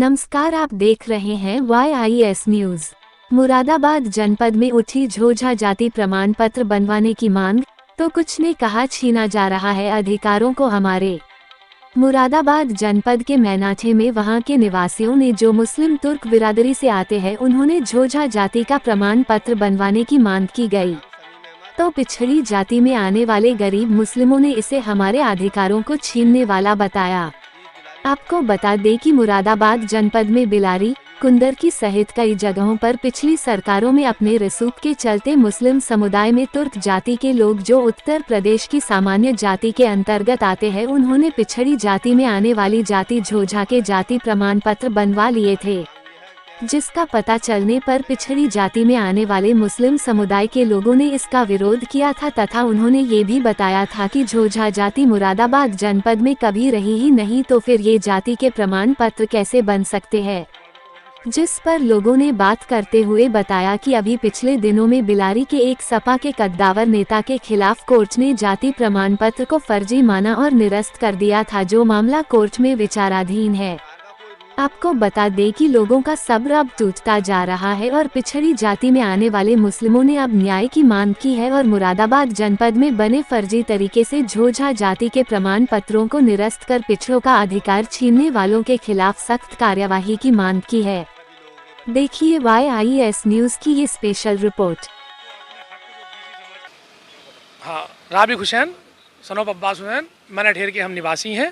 नमस्कार, आप देख रहे हैं YIS न्यूज। मुरादाबाद जनपद में उठी झोझा जाति प्रमाण पत्र बनवाने की मांग, तो कुछ ने कहा छीना जा रहा है अधिकारों को हमारे। मुरादाबाद जनपद के मैनाठे में वहां के निवासियों ने जो मुस्लिम तुर्क बिरादरी से आते हैं उन्होंने झोझा जाति का प्रमाण पत्र बनवाने की मांग की गई। तो पिछड़ी जाति में आने वाले गरीब मुस्लिमों ने इसे हमारे अधिकारों को छीनने वाला बताया। आपको बता दें कि मुरादाबाद जनपद में बिलारी, कुंदरकी सहित कई जगहों पर पिछली सरकारों में अपने रसूख के चलते मुस्लिम समुदाय में तुर्क जाति के लोग जो उत्तर प्रदेश की सामान्य जाति के अंतर्गत आते हैं उन्होंने पिछड़ी जाति में आने वाली जाति झोझा के जाति प्रमाण पत्र बनवा लिए थे, जिसका पता चलने पर पिछड़ी जाति में आने वाले मुस्लिम समुदाय के लोगों ने इसका विरोध किया था तथा उन्होंने ये भी बताया था कि झोझा जाति मुरादाबाद जनपद में कभी रही ही नहीं, तो फिर ये जाति के प्रमाण पत्र कैसे बन सकते हैं। जिस पर लोगों ने बात करते हुए बताया कि अभी पिछले दिनों में बिलारी के एक सपा के कद्दावर नेता के खिलाफ कोर्ट ने जाति प्रमाण पत्र को फर्जी माना और निरस्त कर दिया था, जो मामला कोर्ट में विचाराधीन है। आपको बता दें कि लोगों का सब्र अब टूटता जा रहा है और पिछड़ी जाति में आने वाले मुस्लिमों ने अब न्याय की मांग की है और मुरादाबाद जनपद में बने फर्जी तरीके से झोझा जाति के प्रमाण पत्रों को निरस्त कर पिछड़ों का अधिकार छीनने वालों के खिलाफ सख्त कार्यवाही की मांग की है। देखिए YIS न्यूज की ये स्पेशल रिपोर्ट। हाँ, राबी हुसैन, सन ऑफ अब्बास हुसैन, मैनाठेर के हम निवासी हैं।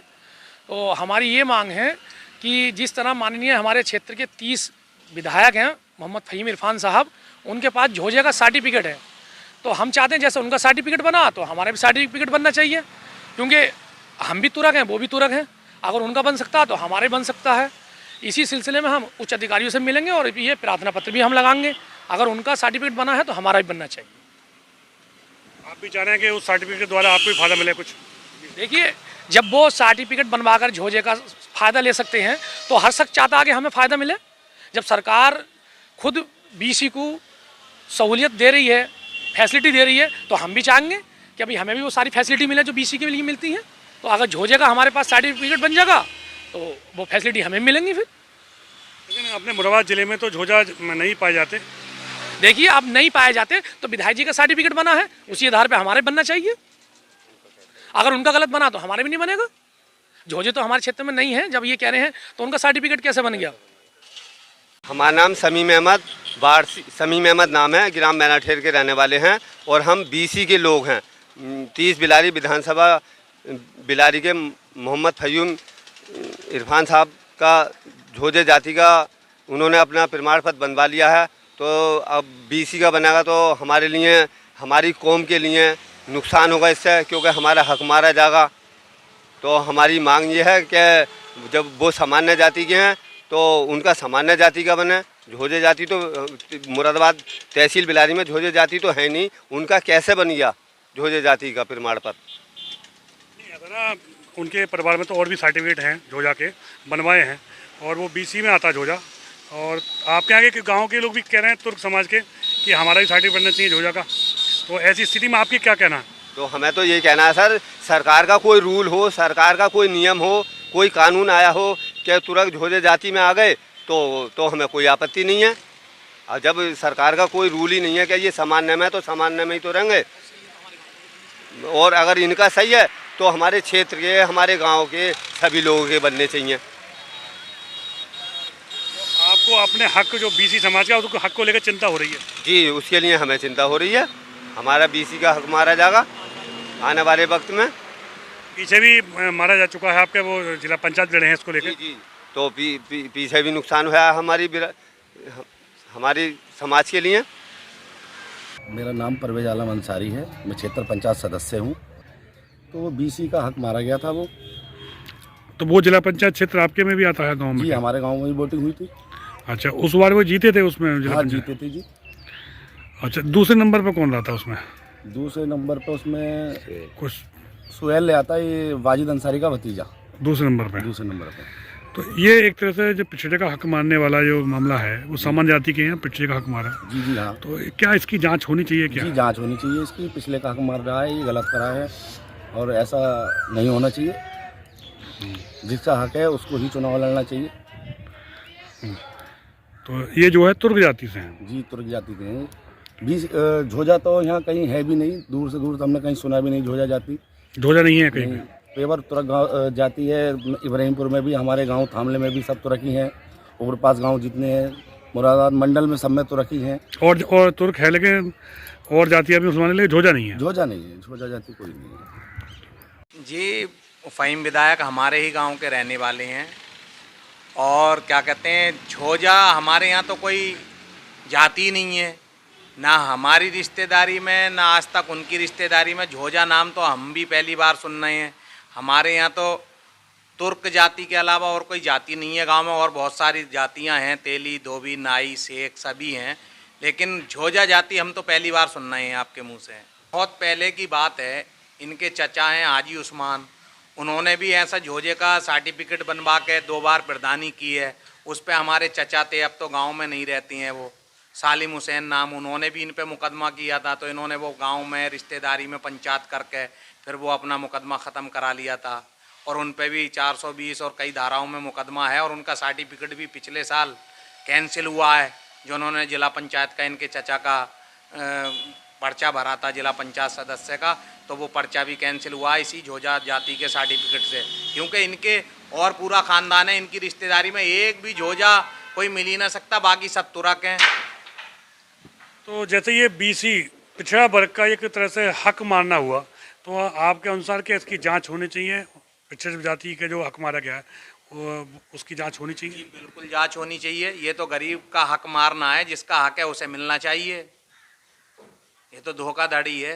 तो हमारी ये मांग है कि जिस तरह माननीय हमारे क्षेत्र के 30 विधायक हैं, मोहम्मद फ़हीम इरफान साहब, उनके पास झोझे का सर्टिफिकेट है, तो हम चाहते हैं जैसे उनका सर्टिफिकेट बना तो हमारा भी सर्टिफिकेट बनना चाहिए, क्योंकि हम भी तुरक हैं, वो भी तुरक हैं। अगर उनका बन सकता है तो हमारा भी बन सकता है। इसी सिलसिले में हम उच्च अधिकारियों से मिलेंगे और ये प्रार्थना पत्र भी हम लगाएंगे। अगर उनका सर्टिफिकेट बना है तो हमारा भी बनना चाहिए। आप भी चाह रहे हैं कि उस सर्टिफिकेट द्वारा आपको भी फ़ायदा मिले कुछ? देखिए, जब वो सर्टिफिकेट बनवाकर झोझे का फ़ायदा ले सकते हैं तो हर शख्स चाहता है कि हमें फ़ायदा मिले। जब सरकार खुद BC को सहूलियत दे रही है, फैसिलिटी दे रही है, तो हम भी चाहेंगे कि अभी हमें भी वो सारी फैसिलिटी मिले जो BC के लिए मिलती हैं। तो अगर झोझे का हमारे पास सर्टिफिकेट बन जाएगा तो वो फैसिलिटी हमें मिलेंगी। फिर लेकिन अपने मुरादाबाद ज़िले में तो झोझा नहीं पाए जाते। देखिए, अब नहीं पाए जाते तो विधायक जी का सर्टिफिकेट बना है, उसी आधार पर हमारे बनना चाहिए। अगर उनका गलत बना तो हमारे भी नहीं बनेगा। झोझे तो हमारे क्षेत्र में नहीं है, जब ये कह रहे हैं तो उनका सर्टिफिकेट कैसे बन गया? हमारा नाम समीम अहमद, बाढ़ समीम अहमद नाम है, ग्राम मैनाठेर के रहने वाले हैं और हम BC के लोग हैं। 30 बिलारी विधानसभा बिलारी के मोहम्मद फ़हीम इरफान साहब का झोझे जाति का उन्होंने अपना प्रमाण पत्र बनवा लिया है। तो अब BC का बनेगा तो हमारे लिए, हमारी कौम के लिए नुकसान होगा इससे, क्योंकि हमारा हक मारा जाएगा। तो हमारी मांग ये है कि जब वो सामान्य जाति के हैं तो उनका सामान्य जाति का बने। झोझे जाति तो मुरादाबाद तहसील बिलारी में झोझे जाति तो है नहीं, उनका कैसे बन गया झोझे जाति का प्रमाण पत्र? उनके परिवार में तो और भी सर्टिफिकेट हैं झोझा के बनवाए हैं और वो BC में आता है झोझा। और आपके आगे गाँव के लोग भी कह रहे हैं तुर्क समाज के कि हमारा भी सर्टिफिकेट बनना चाहिए झोझा का। तो ऐसी स्थिति में आपकी क्या कहना है? तो हमें तो ये कहना है सर, सरकार का कोई रूल हो, सरकार का कोई नियम हो, कोई कानून आया हो कि तुरंत झोझे जाति में आ गए तो हमें कोई आपत्ति नहीं है। और जब सरकार का कोई रूल ही नहीं है कि ये सामान्य में, तो सामान्य में ही तो रहेंगे। और अगर इनका सही है तो हमारे क्षेत्र के, हमारे गांव के सभी लोगों के बनने चाहिए। तो आपको अपने हक जो BC समाज का उसको हक को लेकर चिंता हो रही है? जी, उसके लिए हमें चिंता हो रही है। हमारा BC का हक मारा जाएगा आने वाले वक्त में। पीछे भी मारा जा चुका है आपके, वो जिला पंचायत लड़े हैं इसको लेकर। जी, तो पीछे भी नुकसान हुआ है हमारी समाज के लिए। मेरा नाम परवेज आलम अंसारी है, मैं क्षेत्र पंचायत सदस्य हूँ। तो वो BC का हक मारा गया था वो। तो वो जिला पंचायत क्षेत्र आपके में भी आता है गाँव में? जी, हमारे गाँव में भी वोटिंग हुई थी। अच्छा, उस बार वो जीते थे उसमें? हाँ, जीते थे जी। अच्छा, दूसरे नंबर पर कौन रहा था उसमें? दूसरे नंबर पर उसमें कुछ सुहेल ले आता है, ये वाजिद अंसारी का भतीजा दूसरे नंबर पे। दूसरे नंबर पे। तो ये एक तरह से जो पिछड़े का हक मानने वाला जो मामला है वो सामान्य जाति के हैं, पिछड़े का हक मारा। जी जी हाँ। तो क्या इसकी जांच होनी चाहिए? क्या जी, जांच होनी चाहिए इसकी। पिछले का हक मार रहा है, ये गलत करा है और ऐसा नहीं होना चाहिए। जिसका हक है उसको ही चुनाव लड़ना चाहिए। तो ये जो है तुर्क जाति से हैं। जी तुर्क जाति के हैं। बीस झोजा तो यहाँ कहीं है भी नहीं, दूर से दूर तो हमने कहीं सुना भी नहीं झोजा जाति। झोजा नहीं है कहीं नहीं, पे। पेवर तुर्क गाँव जाति है। इब्राहिमपुर में भी, हमारे गांव थामले में भी सब तुर्क ही हैं। और पास गांव जितने हैं मुरादाबाद मंडल में सब में तुर्क ही हैं। और तुर्क है, लेकिन और जातियाँ भी मुसलमान, लेकिन झोजा नहीं है। झोजा नहीं है, झोजा जाति कोई नहीं है। जी फ़हीम विधायक हमारे ही गांव के रहने वाले हैं। और क्या कहते हैं, झोजा हमारे यहाँ तो कोई जाति नहीं है, ना हमारी रिश्तेदारी में, ना आज तक उनकी रिश्तेदारी में। झोजा नाम तो हम भी पहली बार सुन रहे हैं। हमारे यहाँ तो तुर्क जाति के अलावा और कोई जाति नहीं है गांव में। और बहुत सारी जातियां हैं, तेली, धोबी, नाई, शेख सभी हैं, लेकिन झोजा जाति हम तो पहली बार सुन रहे हैं आपके मुंह से। बहुत पहले की बात है, इनके चचा हैं हाजी उस्मान, उन्होंने भी ऐसा झोजे का सर्टिफिकेट बनवा के 2 बार प्रदानी की है। उस पर हमारे चचा थे, अब तो गांव में नहीं रहती हैं वो, सालिम हुसैन नाम, उन्होंने भी इन पे मुकदमा किया था। तो इन्होंने वो गांव में रिश्तेदारी में पंचायत करके फिर वो अपना मुकदमा ख़त्म करा लिया था। और उन पे भी 420 और कई धाराओं में मुकदमा है। और उनका सर्टिफिकेट भी पिछले साल कैंसिल हुआ है, जो उन्होंने जिला पंचायत का, इनके चचा का पर्चा भरा था जिला पंचायत सदस्य का, तो वो पर्चा भी कैंसिल हुआ इसी झोजा जाति के सर्टिफिकेट से। क्योंकि इनके और पूरा ख़ानदान है, इनकी रिश्तेदारी में एक भी झोजा कोई मिल ही ना सकता, बाकी सब तुर्क हैं। तो जैसे ये बीसी पिछड़ा वर्ग का एक तरह से हक मारना हुआ, तो आपके अनुसार क्या इसकी जांच होनी चाहिए? पिछड़ी जाति के जो हक मारा गया है वो उसकी जांच होनी चाहिए? बिल्कुल जांच होनी चाहिए। ये तो गरीब का हक मारना है, जिसका हक है उसे मिलना चाहिए। ये तो धोखाधड़ी है।